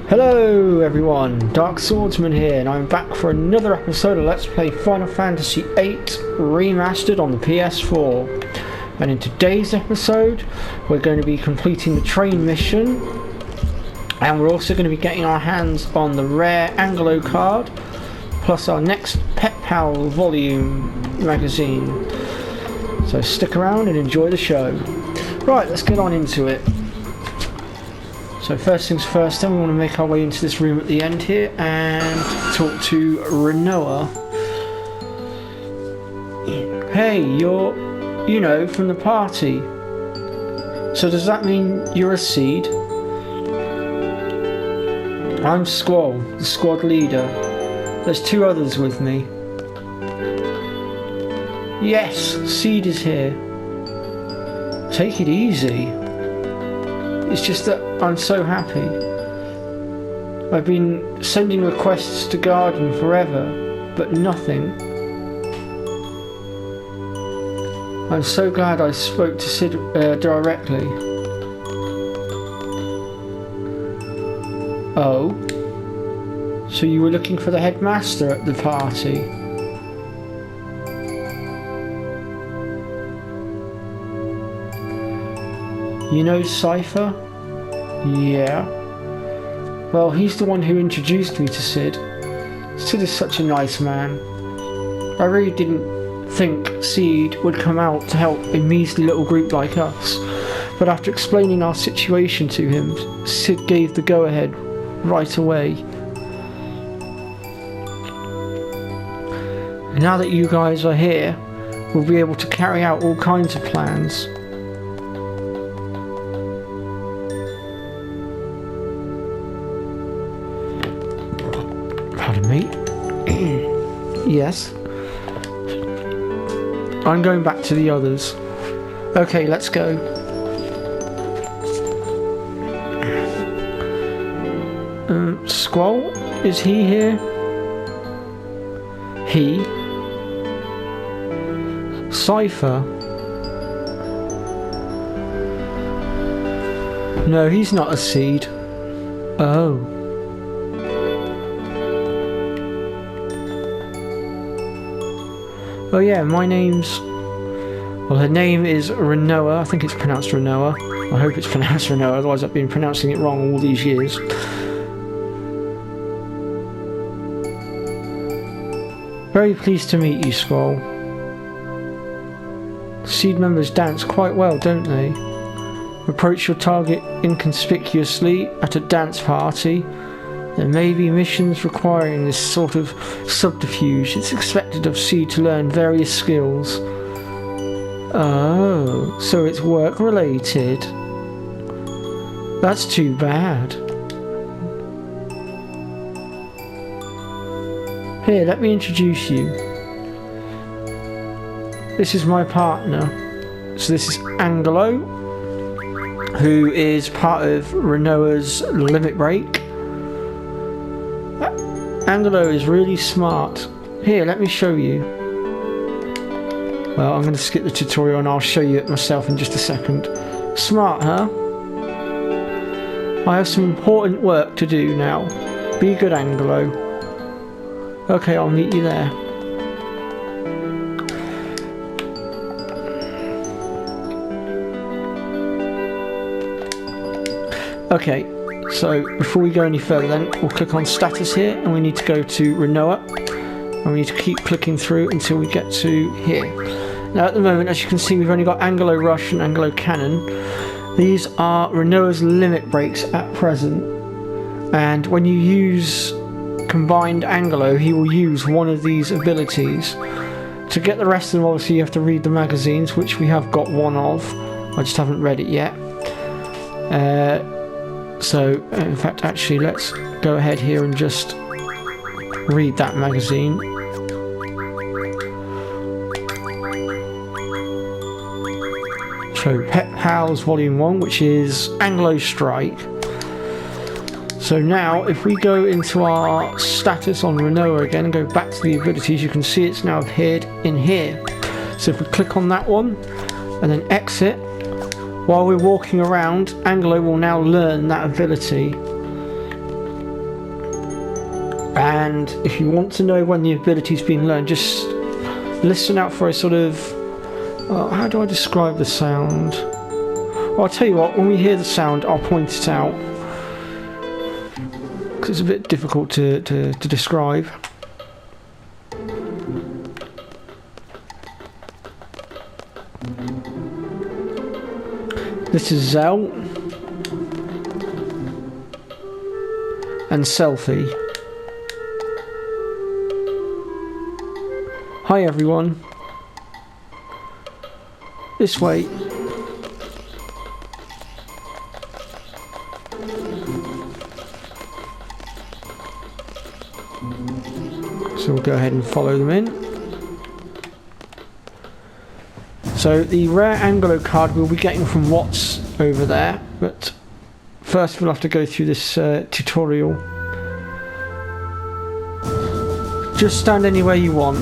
Hello everyone, Dark Swordsman here, and I'm back for another episode of Let's Play Final Fantasy VIII Remastered on the PS4. And in today's episode, we're going to be completing the train mission, and we're also going to be getting our hands on the rare Angelo card, plus our next Pet Pal volume magazine. So stick around and enjoy the show. Right, let's get on into it. So first things first, then we want to make our way into this room at the end here and talk to Renoa. Hey, you're, from the party. So does that mean you're a seed? I'm Squall, the squad leader. There's two others with me. Yes, Seed is here. Take it easy. It's just that I'm so happy. I've been sending requests to Guardian forever, but nothing. I'm so glad I spoke to Sid directly. Oh? So you were looking for the headmaster at the party? You know Cypher? Yeah. Well, he's the one who introduced me to Sid. Sid is such a nice man. I really didn't think Seed would come out to help a measly little group like us. But after explaining our situation to him, Sid gave the go-ahead right away. Now that you guys are here, we'll be able to carry out all kinds of plans. Pardon me. Yes. I'm going back to the others. Okay, let's go. Squall? Is he here? He? Cypher? No, he's not a seed. Oh. Oh yeah, my name's... Well, her name is Renoa. I think it's pronounced Renoa. I hope it's pronounced Renoa, otherwise I've been pronouncing it wrong all these years. Very pleased to meet you, Squall. Seed members dance quite well, don't they? Approach your target inconspicuously at a dance party. There may be missions requiring this sort of subterfuge. It's expected of Seed to learn various skills. Oh, so it's work-related. That's too bad. Here, let me introduce you. This is my partner. So this is Angelo, who is part of Renoa's Limit Break. Angelo is really smart. Here, let me show you. Well, I'm going to skip the tutorial and I'll show you it myself in just a second. Smart, huh? I have some important work to do now. Be good, Angelo. Okay, I'll meet you there. Okay. So before we go any further then, we'll click on status here and we need to go to Renoa and we need to keep clicking through until we get to here. Now at the moment, as you can see, we've only got Angelo Rush and Angelo Cannon. These are Renoa's limit breaks at present, and when you use combined Angelo, he will use one of these abilities. To get the rest of them, obviously you have to read the magazines, which we have got one of. I just haven't read it yet. So, in fact, actually, let's go ahead here and just read that magazine. So, Pet Pals Volume 1, which is Anglo Strike. So now, if we go into our status on Renoa again and go back to the abilities, you can see it's now appeared in here. So if we click on that one and then exit, while we're walking around, Angelo will now learn that ability. And if you want to know when the ability's been learned, just listen out for a sort of... how do I describe the sound? Well, I'll tell you what, when we hear the sound, I'll point it out. Because it's a bit difficult to describe. This is Zell. And Selfie. Hi everyone. This way. So we'll go ahead and follow them in. So the rare Anglo card we'll be getting from Watts over there, but first we'll have to go through this tutorial. Just stand anywhere you want.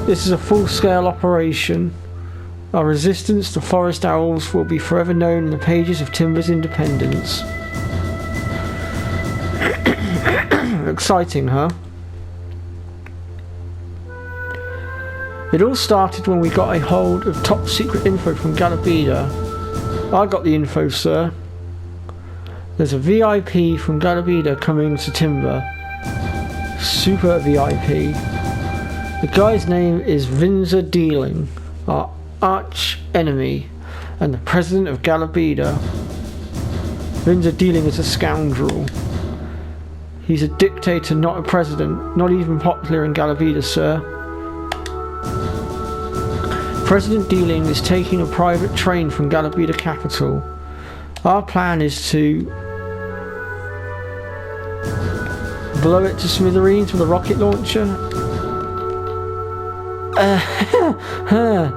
This is a full-scale operation. Our resistance to forest owls will be forever known in the pages of Timber's independence. Exciting, huh? It all started when we got a hold of top secret info from Galabida. I got the info, sir. There's a VIP from Galabida coming to Timber. Super VIP. The guy's name is Vinzer Dealing, our arch enemy, and the president of Galabida. Vinzer Dealing is a scoundrel. He's a dictator, not a president. Not even popular in Galabida, sir. President Dealing is taking a private train from Galabida capital. Our plan is to blow it to smithereens with a rocket launcher.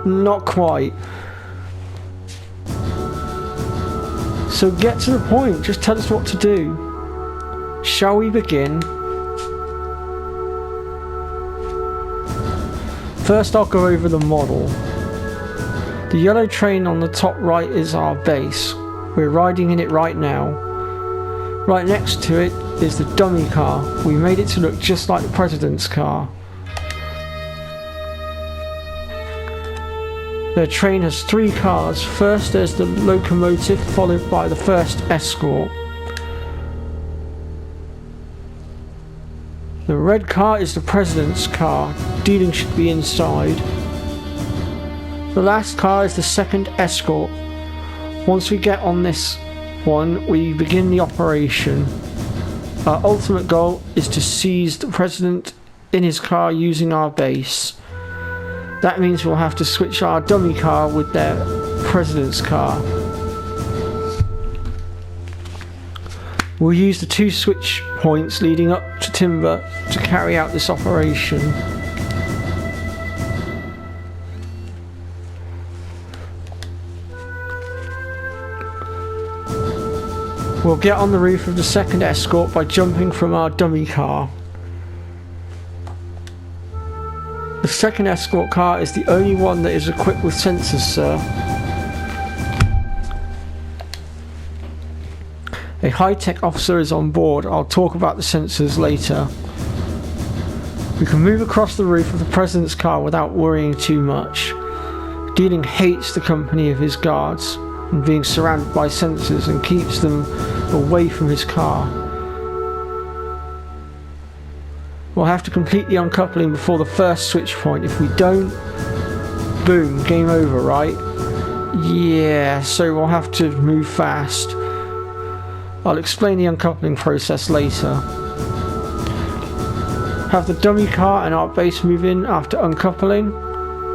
Not quite. So get to the point, just tell us what to do. Shall we begin? First I'll go over the model. The yellow train on the top right is our base. We're riding in it right now. Right next to it is the dummy car. We made it to look just like the president's car. The train has 3 cars. First there's the locomotive, followed by the first escort. The red car is the president's car. Dealing should be inside. The last car is the second escort. Once we get on this one, we begin the operation. Our ultimate goal is to seize the president in his car using our base. That means we'll have to switch our dummy car with their president's car. We'll use the 2 switch points leading up to Timber to carry out this operation. We'll get on the roof of the second escort by jumping from our dummy car. The second escort car is the only one that is equipped with sensors, sir. A high-tech officer is on board. I'll talk about the sensors later. We can move across the roof of the president's car without worrying too much. Dealing hates the company of his guards and being surrounded by sensors, and keeps them away from his car. We'll have to complete the uncoupling before the first switch point. If we don't, boom, game over, right? Yeah, so we'll have to move fast. I'll explain the uncoupling process later. Have the dummy car and our base move in after uncoupling.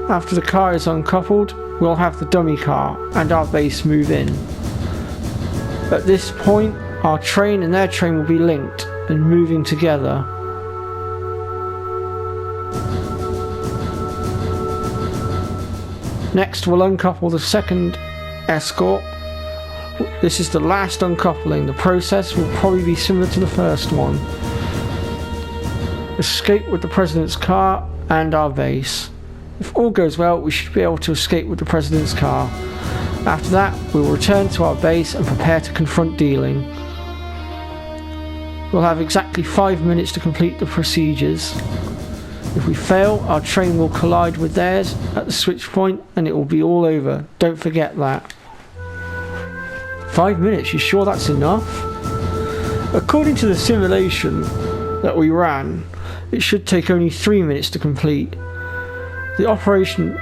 After the car is uncoupled, we'll have the dummy car and our base move in. At this point, our train and their train will be linked and moving together. Next, we'll uncouple the second escort. This is the last uncoupling. The process will probably be similar to the first one. Escape with the president's car and our base. If all goes well, we should be able to escape with the president's car. After that, we will return to our base and prepare to confront Dealing. We'll have exactly 5 minutes to complete the procedures. If we fail, our train will collide with theirs at the switch point and it will be all over. Don't forget that. 5 minutes, you sure that's enough? According to the simulation that we ran, it should take only 3 minutes to complete. The operation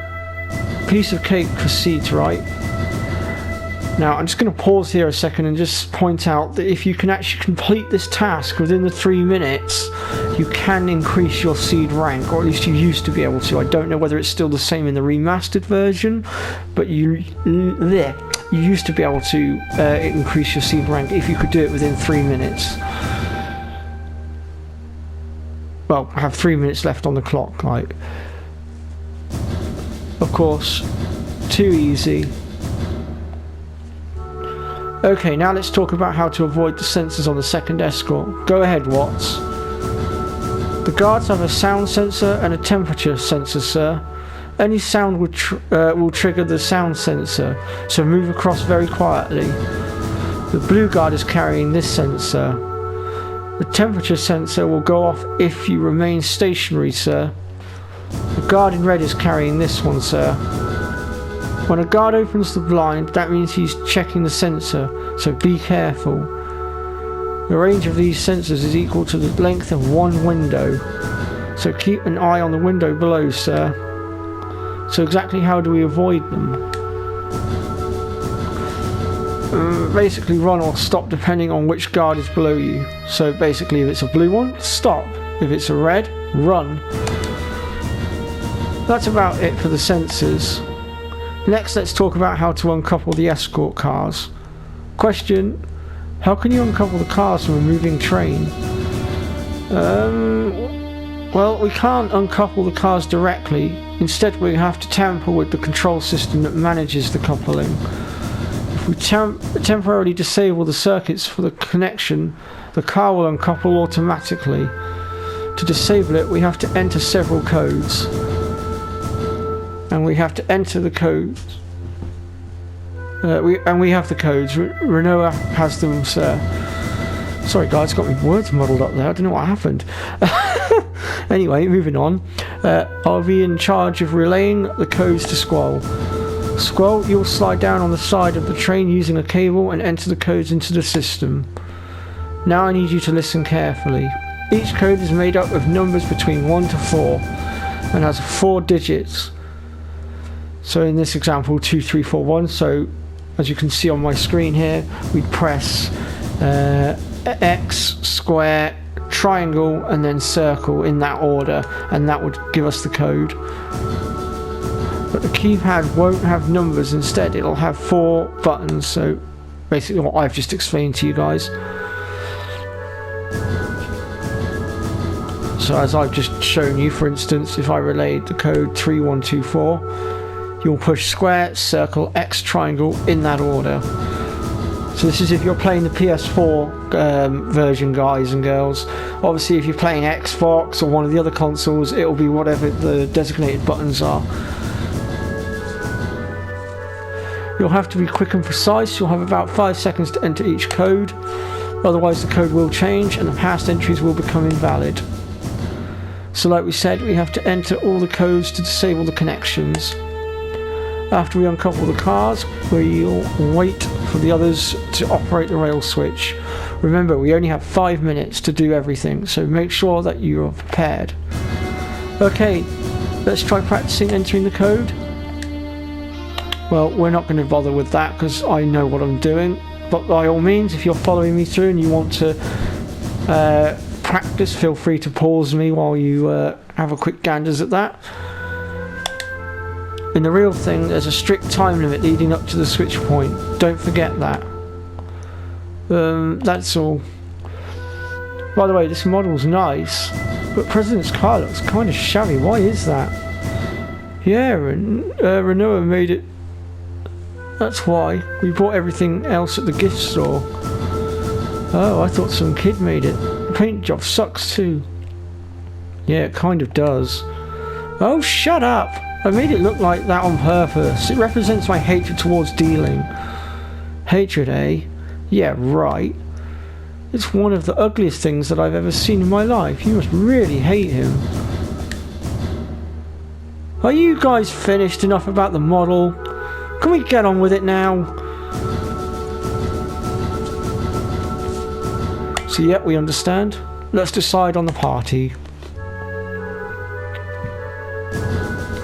piece of cake proceeds, right? Now I'm just going to pause here a second and just point out that if you can actually complete this task within the 3 minutes, you can increase your seed rank, or at least you used to be able to. I don't know whether it's still the same in the remastered version, but you used to be able to increase your seed rank if you could do it within 3 minutes. Well, I have 3 minutes left on the clock, like. Of course, too easy. Okay, now let's talk about how to avoid the sensors on the second escort. Go ahead, Watts. The guards have a sound sensor and a temperature sensor, sir. Any sound will trigger the sound sensor, so move across very quietly. The blue guard is carrying this sensor. The temperature sensor will go off if you remain stationary, sir. The guard in red is carrying this one, sir. When a guard opens the blind, that means he's checking the sensor, so be careful. The range of these sensors is equal to the length of one window, so keep an eye on the window below, sir. So exactly how do we avoid them? Basically run or stop depending on which guard is below you. So basically if it's a blue one, stop. If it's a red, run. That's about it for the sensors. Next, let's talk about how to uncouple the escort cars. Question: how can you uncouple the cars from a moving train? Well, we can't uncouple the cars directly. Instead, we have to tamper with the control system that manages the coupling. If we temporarily disable the circuits for the connection, the car will uncouple automatically. To disable it, we have to enter several codes. And we have to enter the codes. We have the codes. Renault has them, sir. Sorry guys, got my words muddled up there. I don't know what happened. Anyway, moving on. I'll be in charge of relaying the codes to Squall. Squall, you'll slide down on the side of the train using a cable and enter the codes into the system. Now I need you to listen carefully. Each code is made up of numbers between 1 to 4 and has 4 digits. So in this example, 2, 3, 4, 1. So as you can see on my screen here, we press X, square, triangle, and then circle in that order, and that would give us the code. But the keypad won't have numbers. Instead, it'll have 4 buttons. So basically, what I've just explained to you guys. So as I've just shown you, for instance, if I relayed the code 3124. You'll push square, circle, X, triangle in that order. So this is if you're playing the PS4 version, guys and girls. Obviously if you're playing Xbox or one of the other consoles, it'll be whatever the designated buttons are. You'll have to be quick and precise. You'll have about 5 seconds to enter each code. Otherwise the code will change and the past entries will become invalid. So like we said, we have to enter all the codes to disable the connections. After we uncouple the cars, we'll wait for the others to operate the rail switch. Remember, we only have 5 minutes to do everything, so make sure that you are prepared. Okay, let's try practicing entering the code. Well, we're not going to bother with that because I know what I'm doing, but by all means, if you're following me through and you want to practice, feel free to pause me while you have a quick ganders at that. In the real thing, there's a strict time limit leading up to the switch point. Don't forget that. That's all. By the way, this model's nice, but President's car looks kind of shabby. Why is that? Yeah, Renault made it. That's why. We bought everything else at the gift store. Oh, I thought some kid made it. The paint job sucks too. Yeah, it kind of does. Oh, shut up! I made it look like that on purpose. It represents my hatred towards dealing. Hatred, eh? Yeah, right. It's one of the ugliest things that I've ever seen in my life. You must really hate him. Are you guys finished enough about the model? Can we get on with it now? So yeah, we understand. Let's decide on the party.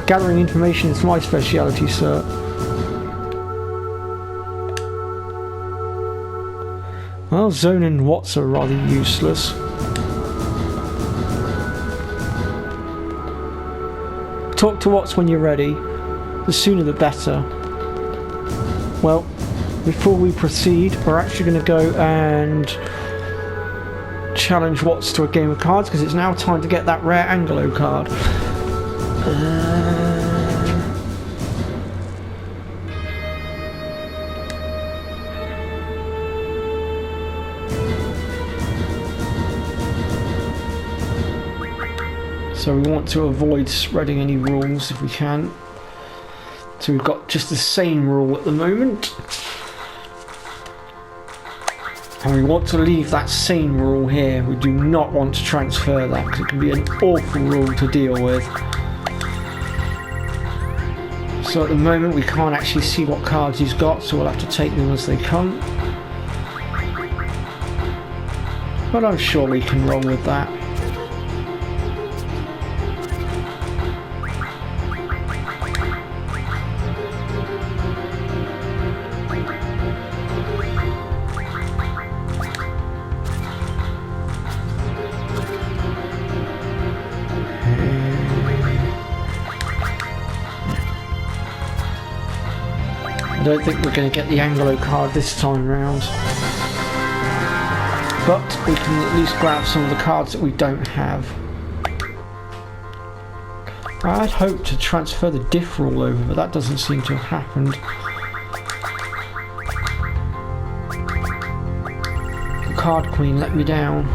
Gathering information is my speciality, sir. Well, Zone and Watts are rather useless. Talk to Watts when you're ready. The sooner the better. Well, before we proceed, we're actually going to go and challenge Watts to a game of cards, because it's now time to get that rare Anglo card. So we want to avoid spreading any rules if we can. So we've got just the same rule at the moment. And we want to leave that same rule here. We do not want to transfer that, because it can be an awful rule to deal with. So at the moment we can't actually see what cards he's got, so we'll have to take them as they come. But I'm sure we can roll with that. I don't think we're going to get the Anglo card this time round, but we can at least grab some of the cards that we don't have. I'd hoped to transfer the diff rule over, but that doesn't seem to have happened. The card queen let me down.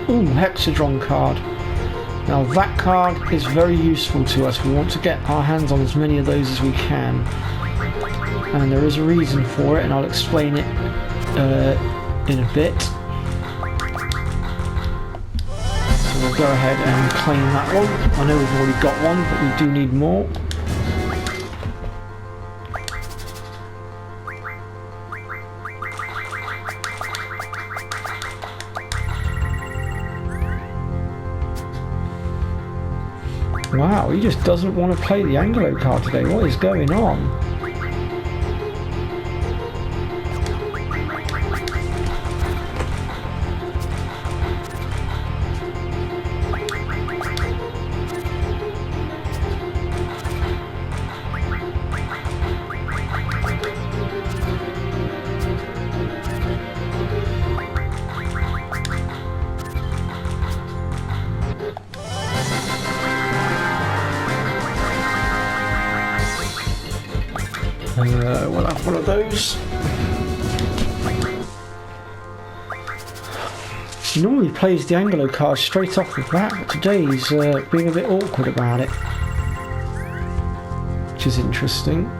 Ooh, Hexadron card. Now that card is very useful to us. We want to get our hands on as many of those as we can. And there is a reason for it, and I'll explain it in a bit. So we'll go ahead and claim that one. I know we've already got one, but we do need more. Wow, he just doesn't want to play the Anglo card today. What is going on? We'll have one of those. He normally plays the Anglo card straight off with that, but today he's being a bit awkward about it, which is interesting.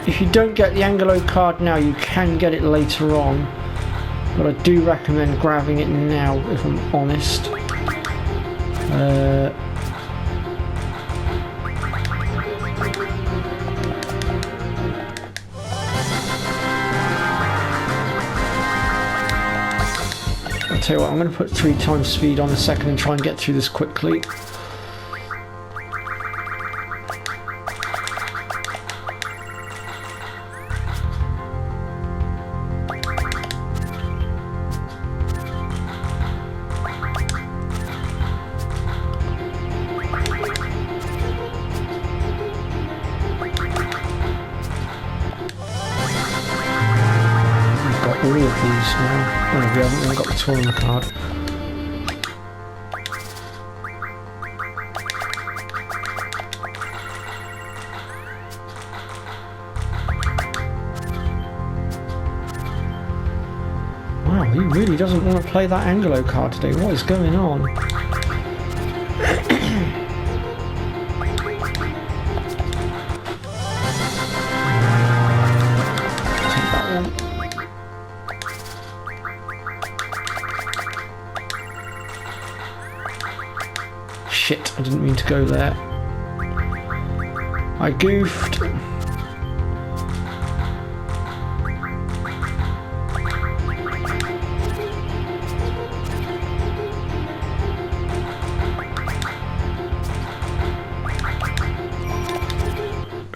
If you don't get the Anglo card now, you can get it later on. But I do recommend grabbing it now, if I'm honest. I'll tell you what, I'm going to put 3 times speed on a second and try and get through this quickly. All of these now. Oh, we haven't even got the tournament card. he really doesn't want to play that Angelo card today. What is going on? Take that one. Shit, I didn't mean to go there. I goofed.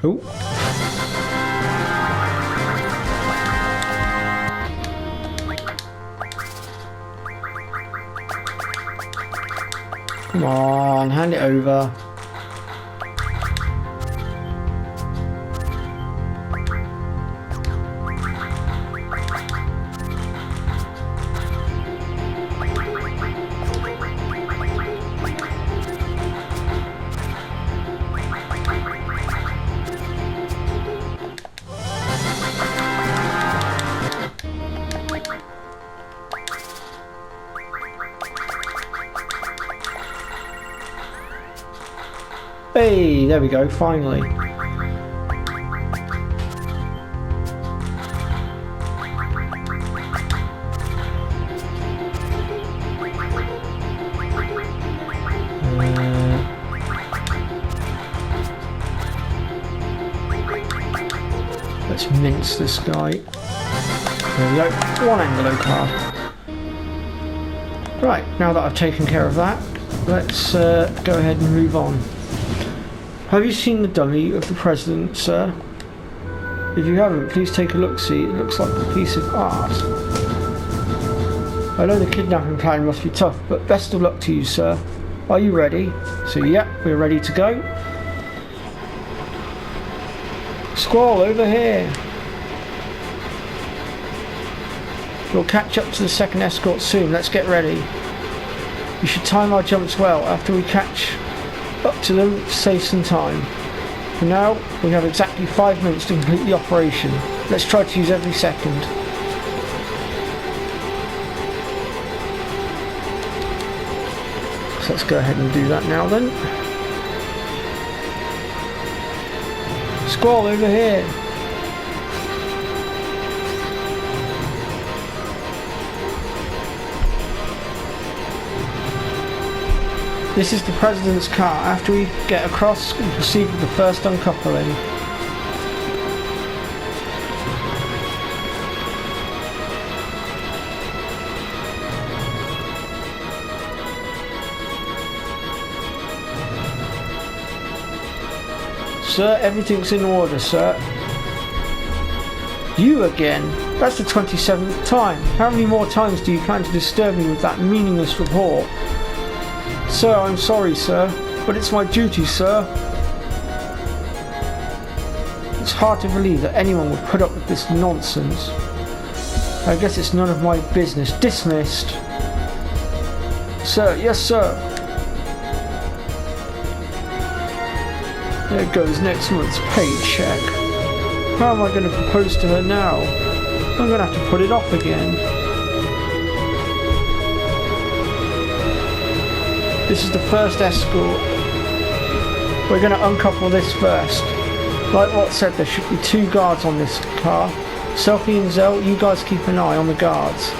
Oh. Come on, hand it over. Hey, there we go, finally. Let's mince this guy. There we go, one Angelo card. Right, now that I've taken care of that, let's go ahead and move on. Have you seen the dummy of the president, sir? If you haven't, please take a look-see. It looks like a piece of art. I know the kidnapping plan must be tough, but best of luck to you, sir. Are you ready? So, yep, we're ready to go. Squall, over here. We'll catch up to the second escort soon. Let's get ready. We should time our jumps well after we catch up to them to save some time. For now, we have exactly 5 minutes to complete the operation. Let's try to use every second. So let's go ahead and do that now then. Squall, over here. This is the President's car. After we get across, we proceed with the first uncoupling. Sir, everything's in order, sir. You again? That's the 27th time. How many more times do you plan to disturb me with that meaningless report? Sir, I'm sorry, sir, but it's my duty, sir. It's hard to believe that anyone would put up with this nonsense. I guess it's none of my business. Dismissed. Sir, yes, sir. There goes next month's paycheck. How am I going to propose to her now? I'm going to have to put it off again. This is the first escort. We're going to uncouple this first. Like what said, there should be 2 guards on this car. Selfie and Zell, you guys keep an eye on the guards.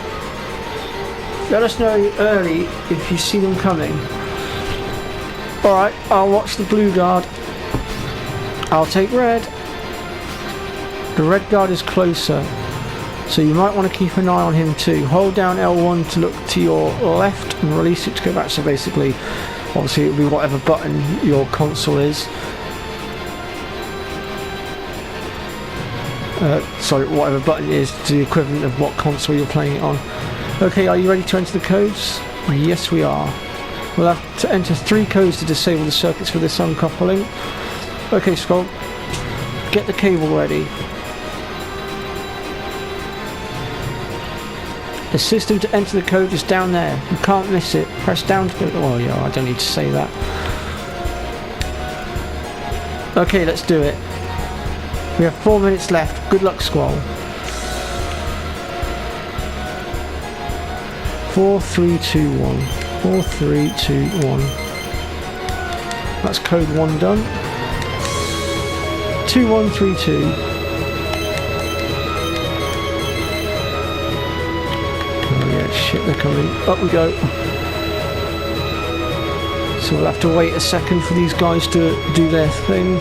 Let us know early if you see them coming. Alright, I'll watch the blue guard. I'll take red. The red guard is closer, so you might want to keep an eye on him too. Hold down L1 to look to your left and release it to go back. So basically, obviously it'll be whatever button your console is. Sorry, whatever button is the equivalent of what console you're playing it on. Okay, are you ready to enter the codes? Yes, we are. We'll have to enter 3 codes to disable the circuits for this uncoupling. Okay, Skull, get the cable ready. The system to enter the code is down there. You can't miss it. Press down to go. Oh yeah, I don't need to say that. Okay, let's do it. We have 4 minutes left. Good luck, Squall. 4, 3, 2, 1. 4, 3, 2, 1. That's code 1 done. 2, 1, 3, 2. Oh yeah, shit, they're coming. Up we go. So we'll have to wait a second for these guys to do their thing.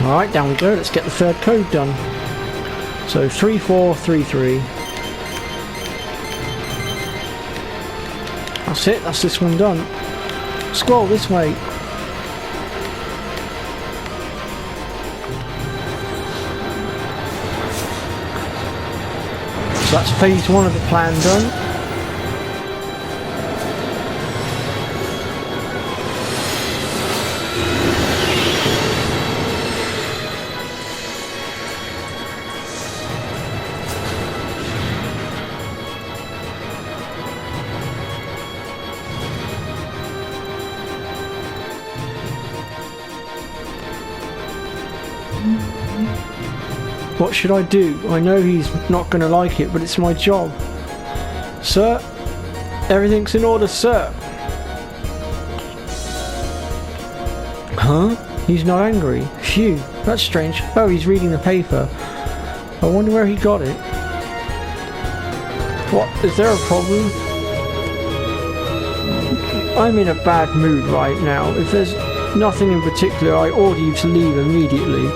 Alright, down we go. Let's get the third code done. So 3, 4, 3, 3. That's it. That's this one done. Scroll this way. So that's phase 1 of the plan done. What should I do? I know he's not going to like it, but it's my job. Sir? Everything's in order, sir. Huh? He's not angry. Phew, that's strange. Oh, he's reading the paper. I wonder where he got it. What? Is there a problem? I'm in a bad mood right now. If there's nothing in particular, I order you to leave immediately.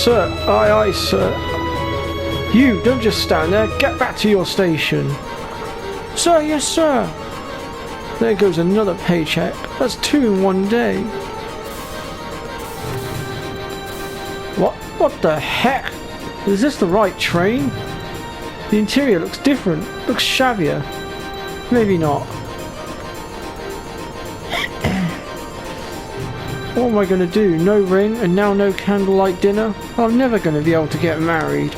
Sir, aye, sir. You, don't just stand there. Get back to your station. Sir, yes, sir. There goes another paycheck. That's 2 in one day. What the heck? Is this the right train? The interior looks different. Looks shabbier. Maybe not. What am I going to do? No ring and now no candlelight dinner? I'm never going to be able to get married.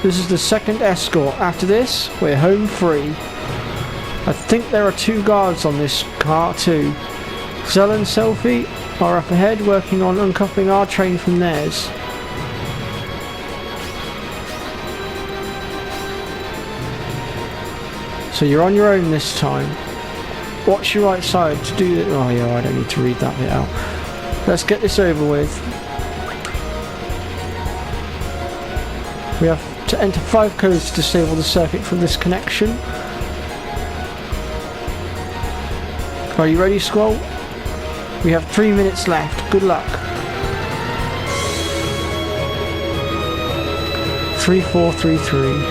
This is the second escort. After this, we're home free. I think there are 2 guards on this car too. Zell and Selfie are up ahead working on uncoupling our train from theirs. So you're on your own this time. Watch your right side to do it. Oh yeah, I don't need to read that bit out. Let's get this over with. We have to enter 5 codes to disable the circuit from this connection. Are you ready, Scroll? We have 3 minutes left. Good luck. 3, 4, 3, 3.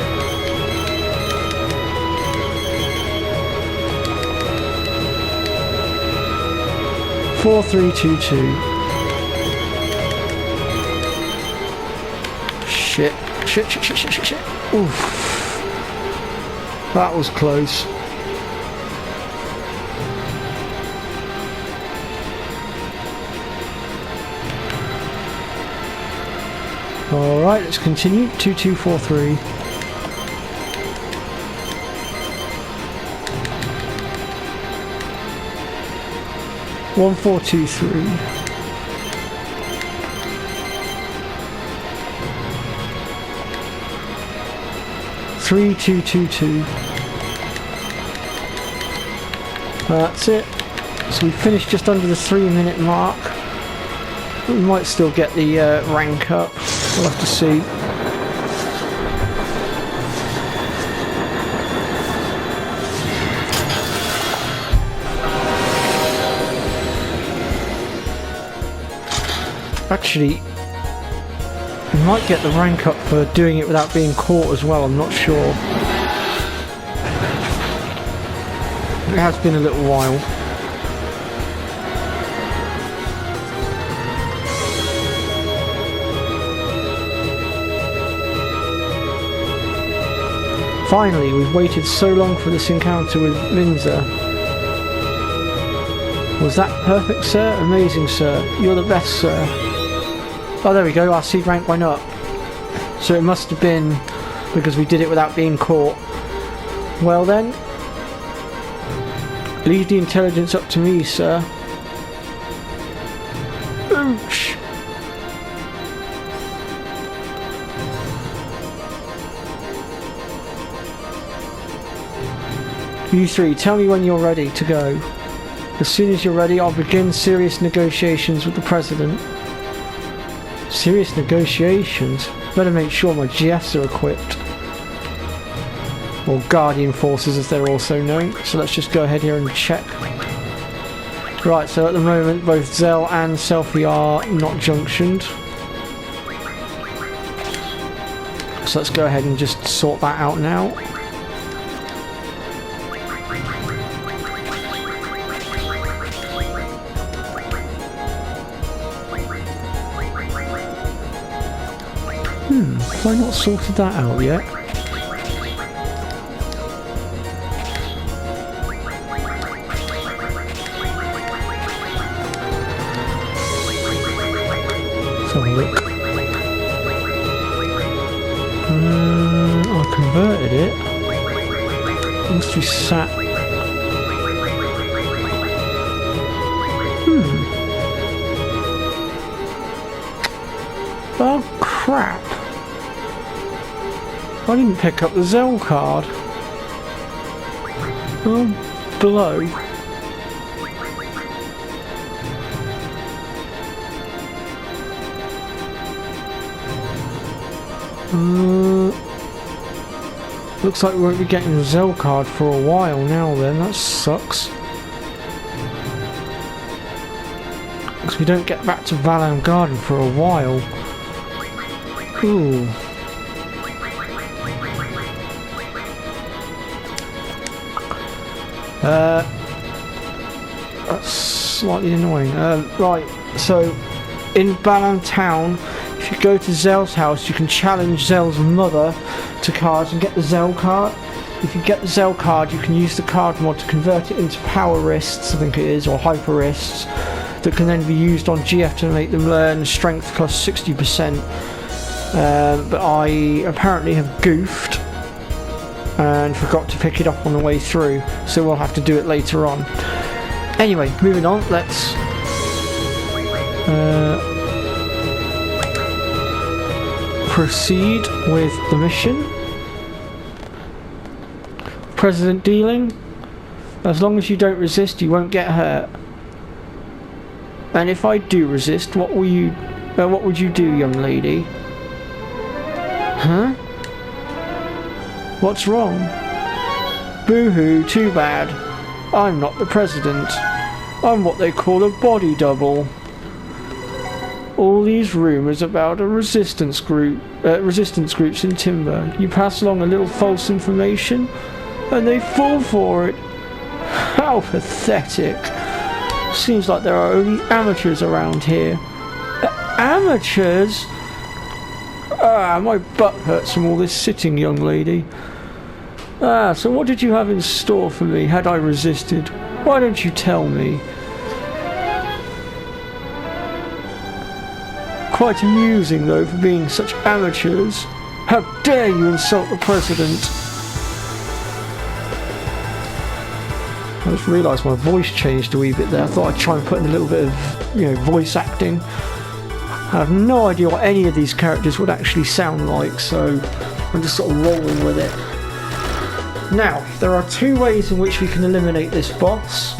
4, 3, 2, 2. Shit. Oof. That was close. Alright, let's continue. 2, 2, 4, 3. One, 4, 2, 3. 3, 2, 2, 2. That's it. So we finished just under the 3-minute mark. We might still get the rank up. We'll have to see. Actually, we might get the rank up for doing it without being caught as well, I'm not sure. It has been a little while. Finally, we've waited so long for this encounter with Minza. Was that perfect, sir? Amazing, sir. You're the best, sir. Oh, there we go. Our seed rank went up. So it must have been because we did it without being caught. Well then, Leave the intelligence up to me, sir. Ouch. You three, tell me when you're ready to go. As soon as you're ready, I'll begin serious negotiations with the President. Serious negotiations? Better make sure my GFs are equipped. Or Guardian Forces as they're also known. So let's just go ahead here and check. Right, so at the moment both Zell and Selfie are not junctioned. So let's go ahead and just sort that out now. Have I not sorted that out yet? Let's have a look. I converted it. It must be sat. Oh crap. I didn't pick up the Zell card. Oh, blow. Looks like we won't be getting the Zell card for a while now then, that sucks. Because we don't get back to Valham Garden for a while. Ooh. That's slightly annoying. Right, so in Balam Town, if you go to Zell's house, you can challenge Zell's mother to cards and get the Zell card. If you get the Zell card, you can use the card mod to convert it into power wrists, I think it is, or hyper wrists, that can then be used on GF to make them learn strength plus 60%. But I apparently have goofed and forgot to pick it up on the way through, so we'll have to do it later on. Anyway, moving on, let's proceed with the mission. President dealing. As long as you don't resist, you won't get hurt. And if I do resist, what would you do, young lady? Huh? What's wrong? Boo-hoo, too bad. I'm not the president. I'm what they call a body double. All these rumours about resistance groups in Timber. You pass along a little false information, and they fall for it. How pathetic. Seems like there are only amateurs around here. Amateurs? Ah, my butt hurts from all this sitting, young lady. Ah, so what did you have in store for me had I resisted? Why don't you tell me? Quite amusing, though, for being such amateurs. How dare you insult the president? I just realised my voice changed a wee bit there. I thought I'd try and put in a little bit of, voice acting. I have no idea what any of these characters would actually sound like, so I'm just sort of rolling with it. Now, there are two ways in which we can eliminate this boss.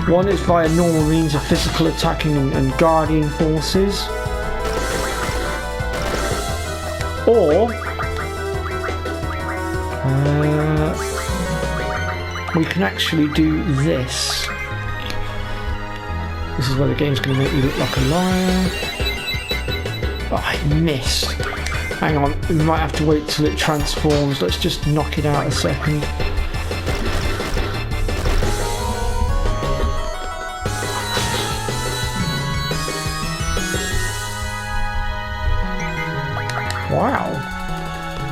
One is via normal means of physical attacking and Guardian Forces. Or we can actually do this. This is where the game's going to make me look like a liar. Oh, I missed. Hang on, we might have to wait till it transforms. Let's just knock it out a second. Wow.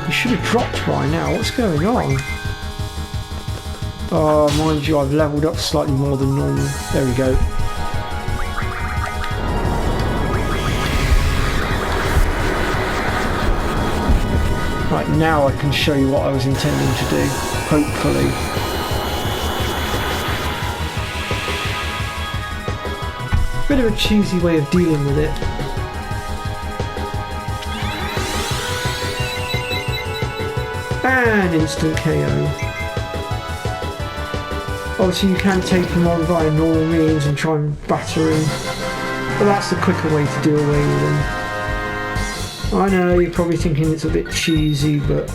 You should have dropped by now. What's going on? Oh, mind you, I've leveled up slightly more than normal. There we go. Right, now I can show you what I was intending to do, hopefully. Bit of a cheesy way of dealing with it. And instant KO. Obviously you can take him on via normal means and try and batter him, but that's the quicker way to do away with him. I know you're probably thinking it's a bit cheesy, but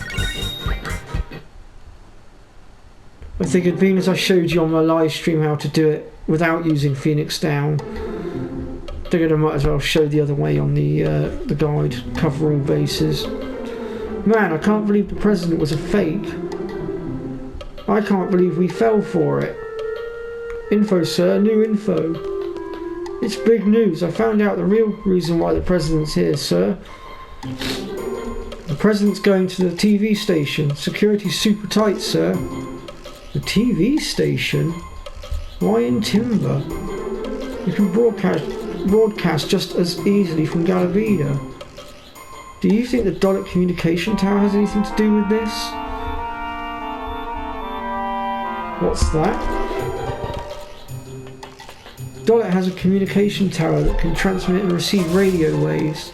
I figured being as I showed you on my live stream how to do it without using Phoenix Down, I figured I might as well show the other way on the guide, cover all bases. Man, I can't believe the president was a fake. I can't believe we fell for it. Info, sir, new info. It's big news. I found out the real reason why the president's here, sir. The president's going to the TV station. Security's super tight, sir. The TV station? Why in Timber? You can broadcast just as easily from Galavida. Do you think the Dalek communication tower has anything to do with this? What's that? Dalek has a communication tower that can transmit and receive radio waves.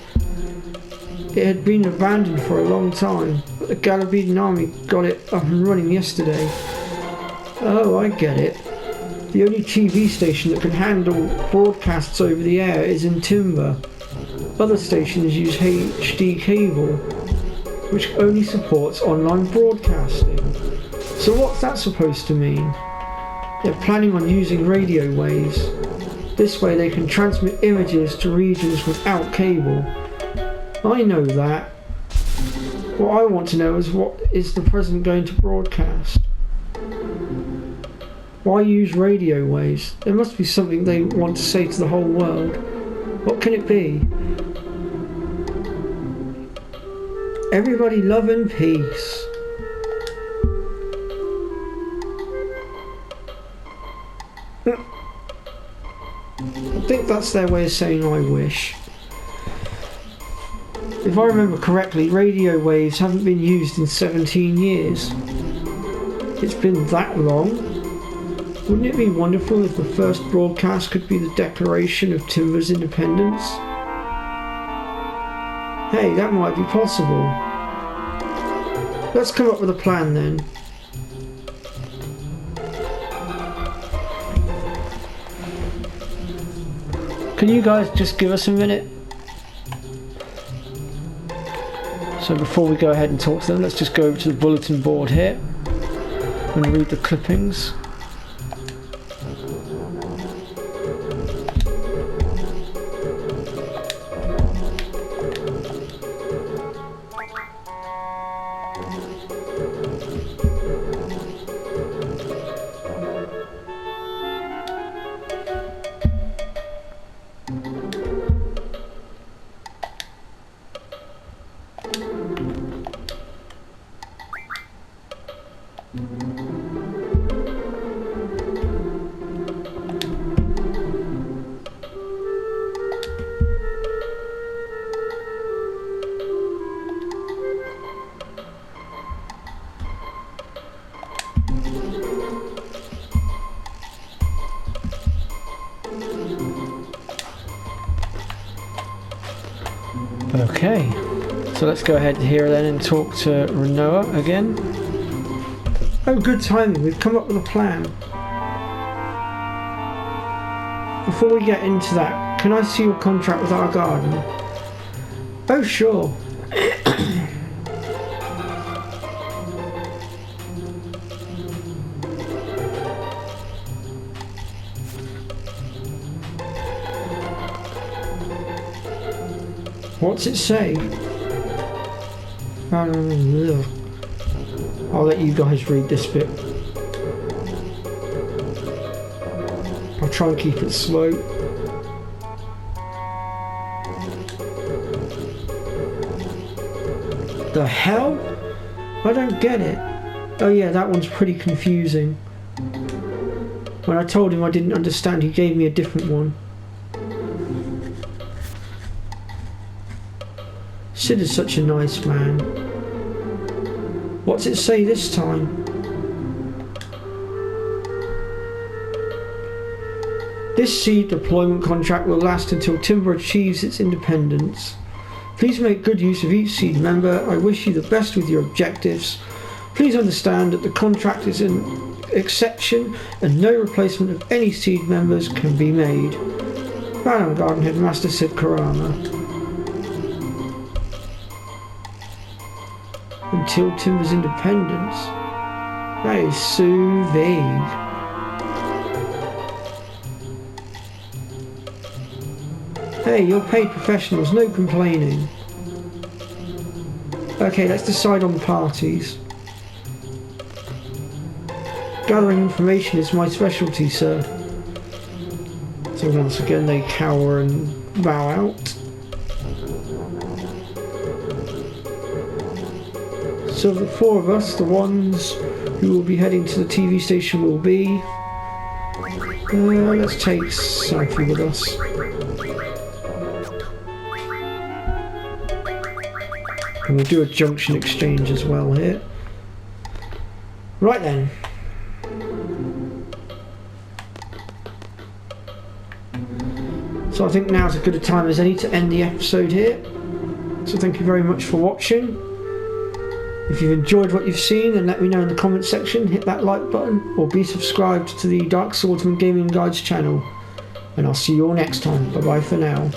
It had been abandoned for a long time, but the Galavidan army got it up and running yesterday. Oh, I get it. The only TV station that can handle broadcasts over the air is in Timber. Other stations use HD cable, which only supports online broadcasting. So what's that supposed to mean? They're planning on using radio waves. This way they can transmit images to regions without cable. I know that. What I want to know is, what is the president going to broadcast? Why use radio waves? There must be something they want to say to the whole world. What can it be? Everybody love and peace. I think that's their way of saying I wish. If I remember correctly, radio waves haven't been used in 17 years. It's been that long? Wouldn't it be wonderful if the first broadcast could be the declaration of Timber's independence? Hey, that might be possible. Let's come up with a plan then. Can you guys just give us a minute? So before we go ahead and talk to them, let's just go over to the bulletin board here and read the clippings. Okay, so let's go ahead here then and talk to Renoa again. Oh, good timing, we've come up with a plan. Before we get into that, can I see your contract with our garden? Oh, sure. What's it say? I'll let you guys read this bit. I'll try and keep it slow. The hell? I don't get it. Oh yeah, that one's pretty confusing. When I told him I didn't understand, he gave me a different one. Sid is such a nice man. What's it say this time? This seed deployment contract will last until Timber achieves its independence. Please make good use of each seed member. I wish you the best with your objectives. Please understand that the contract is an exception and no replacement of any seed members can be made. Madam Garden Headmaster, said Karama. Until Timber's independence. That is so vague. Hey, you're paid professionals, no complaining. Okay, let's decide on the parties. Gathering information is my specialty, sir. So once again they cower and bow out. So the four of us, the ones who will be heading to the TV station will be... let's take Safi with us. And we'll do a junction exchange as well here. Right then. So I think now's as good a time as any to end the episode here. So thank you very much for watching. If you've enjoyed what you've seen, then let me know in the comment section. Hit that like button or be subscribed to the Dark Swordsman Gaming Guides channel. And I'll see you all next time. Bye bye for now.